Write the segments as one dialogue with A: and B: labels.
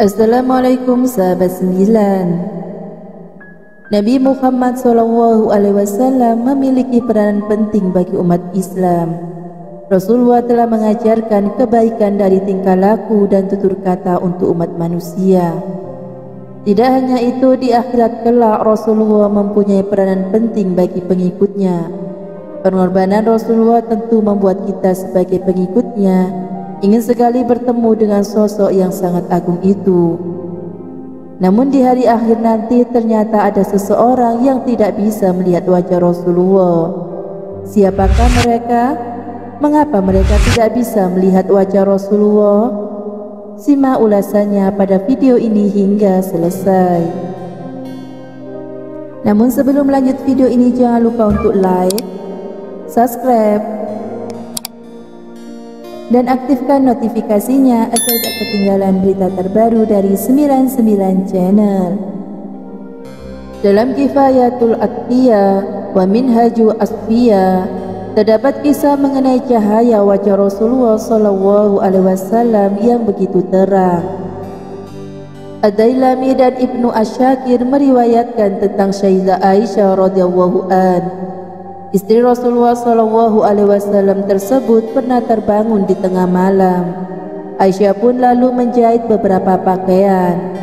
A: Assalamualaikum sahabat sembilan. Nabi Muhammad SAW memiliki peranan penting bagi umat Islam. Rasulullah telah mengajarkan kebaikan dari tingkah laku dan tutur kata untuk umat manusia. Tidak hanya itu, di akhirat kelak Rasulullah mempunyai peranan penting bagi pengikutnya. Pengorbanan Rasulullah tentu membuat kita sebagai pengikutnya ingin sekali bertemu dengan sosok yang sangat agung itu. Namun di hari akhir nanti ternyata ada seseorang yang tidak bisa melihat wajah Rasulullah. Siapakah mereka? Mengapa mereka tidak bisa melihat wajah Rasulullah? Simak ulasannya pada video ini hingga selesai. Namun sebelum lanjut video ini, jangan lupa untuk like, subscribe, dan aktifkan notifikasinya agar tidak ketinggalan berita terbaru dari 99 Channel. Dalam Kifayatul Atqiya wa Minhaju Asfiya terdapat kisah mengenai cahaya wajah Rasulullah SAW yang begitu terang. Ad-Dailami dan Ibnu Asyakir meriwayatkan tentang Sayyidah Aisyah radhiyallahu an. Istri Rasulullah SAW tersebut pernah terbangun di tengah malam. Aisyah pun lalu menjahit beberapa pakaian.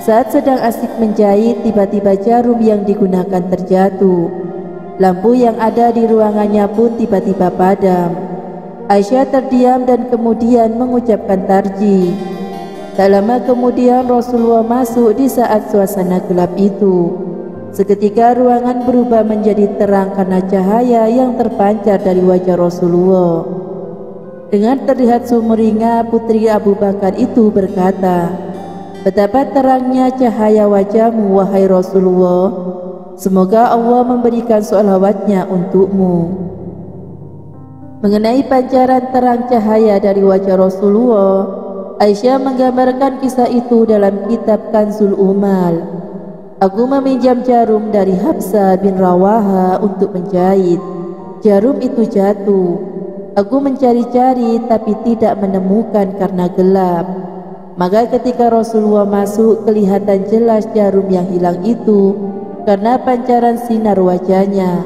A: Saat sedang asik menjahit, tiba-tiba jarum yang digunakan terjatuh. Lampu yang ada di ruangannya pun tiba-tiba padam. Aisyah terdiam dan kemudian mengucapkan tarjih. Tak lama kemudian Rasulullah masuk di saat suasana gelap itu. Seketika ruangan berubah menjadi terang karena cahaya yang terpancar dari wajah Rasulullah. Dengan terlihat sumringah, putri Abu Bakar itu berkata, "Betapa terangnya cahaya wajahmu, wahai Rasulullah. Semoga Allah memberikan sholawatnya untukmu." Mengenai pancaran terang cahaya dari wajah Rasulullah, Aisyah menggambarkan kisah itu dalam kitab Kanzul Umal. "Aku meminjam jarum dari Habsah bin Rawaha untuk menjahit. Jarum itu jatuh. Aku mencari-cari tapi tidak menemukan karena gelap. Maka ketika Rasulullah masuk, kelihatan jelas jarum yang hilang itu karena pancaran sinar wajahnya.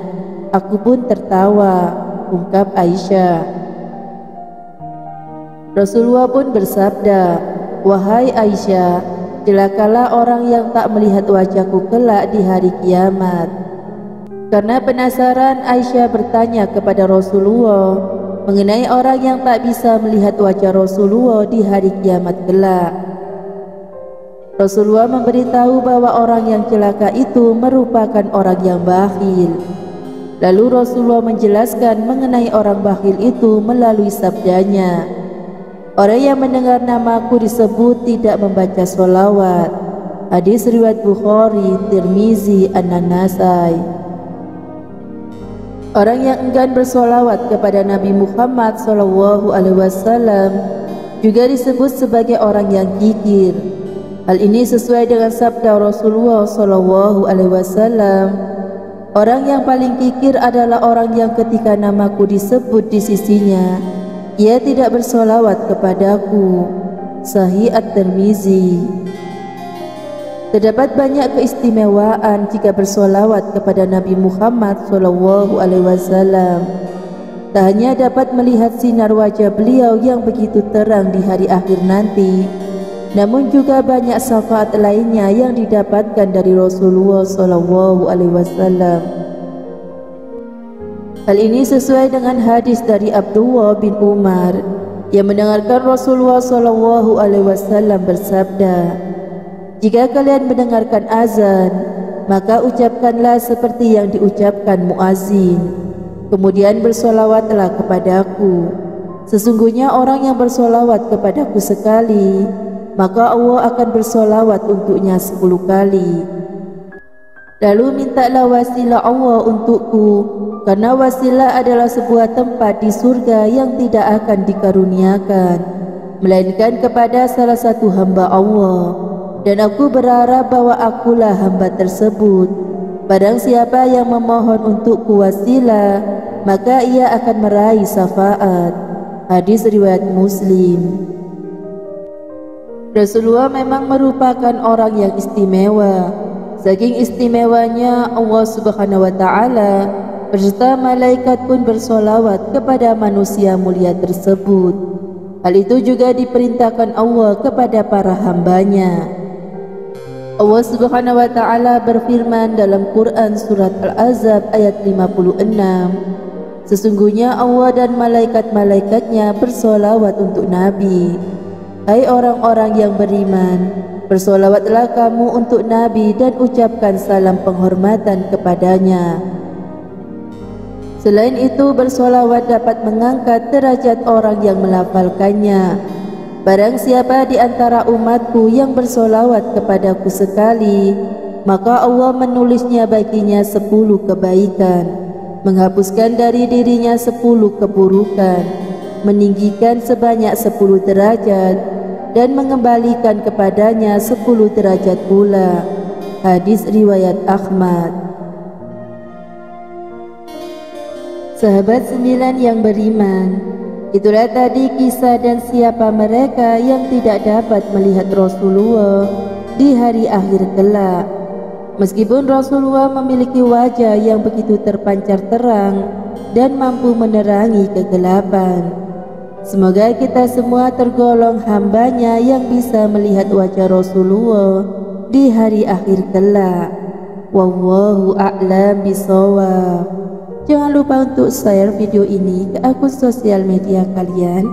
A: Aku pun tertawa," ungkap Aisyah. Rasulullah pun bersabda, "Wahai Aisyah, celakalah orang yang tak melihat wajahku kelak di hari kiamat." Karena penasaran, Aisyah bertanya kepada Rasulullah mengenai orang yang tak bisa melihat wajah Rasulullah di hari kiamat kelak. Rasulullah memberitahu bahwa orang yang celaka itu merupakan orang yang bakhil. Lalu Rasulullah menjelaskan mengenai orang bakhil itu melalui sabdanya, "Orang yang mendengar namaku disebut tidak membaca sholawat." Hadis riwayat Bukhari, Tirmizi, An-Nasai. Orang yang enggan bersolawat kepada Nabi Muhammad SAW juga disebut sebagai orang yang kikir. Hal ini sesuai dengan sabda Rasulullah SAW, "Orang yang paling kikir adalah orang yang ketika namaku disebut di sisinya, ia tidak bersolawat kepadaku." Sahih At-Tirmizi. Terdapat banyak keistimewaan jika bersolawat kepada Nabi Muhammad SAW. Tak hanya dapat melihat sinar wajah beliau yang begitu terang di hari akhir nanti, namun juga banyak syafaat lainnya yang didapatkan dari Rasulullah SAW. Hal ini sesuai dengan hadis dari Abdullah bin Umar yang mendengarkan Rasulullah SAW bersabda, "Jika kalian mendengarkan azan, maka ucapkanlah seperti yang diucapkan muazin. Kemudian bersolawatlah kepadaku. Sesungguhnya orang yang bersolawat kepadaku sekali, maka Allah akan bersolawat untuknya 10 kali. Lalu mintalah wasilah Allah untukku, karena wasilah adalah sebuah tempat di surga yang tidak akan dikaruniakan melainkan kepada salah satu hamba Allah. Dan aku berharap bahwa akulah hamba tersebut. Barang siapa yang memohon untukku wasilah, maka ia akan meraih syafaat." Hadis riwayat Muslim. Rasulullah memang merupakan orang yang istimewa. Saking istimewanya, Allah Subhanahu wa Ta'ala beserta malaikat pun bersolawat kepada manusia mulia tersebut. Hal itu juga diperintahkan Allah kepada para hambanya. Allah Subhanahu wa Ta'ala berfirman dalam Quran surat Al-Ahzab ayat 56, sesungguhnya Allah dan malaikat-malaikatnya bersolawat untuk Nabi. Hai orang-orang yang beriman, bersolawatlah kamu untuk Nabi dan ucapkan salam penghormatan kepadanya. Selain itu, bersolawat dapat mengangkat derajat orang yang melafalkannya. Barang siapa di antara umatku yang bersolawat kepadaku sekali, maka Allah menulisnya baginya 10 kebaikan, menghapuskan dari dirinya 10 keburukan, meninggikan sebanyak 10 derajat, dan mengembalikan kepadanya 10 derajat pula. Hadis riwayat Ahmad. Sahabat 9 yang beriman, itulah tadi kisah dan siapa mereka yang tidak dapat melihat Rasulullah di hari akhir kelak. Meskipun Rasulullah memiliki wajah yang begitu terpancar terang dan mampu menerangi kegelapan, semoga kita semua tergolong hambanya yang bisa melihat wajah Rasulullah di hari akhir kelak. Wallahu a'lam bishawab. Jangan lupa untuk share video ini ke akun sosial media kalian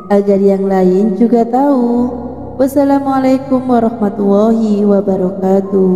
A: agar yang lain juga tahu. Wassalamualaikum warahmatullahi wabarakatuh.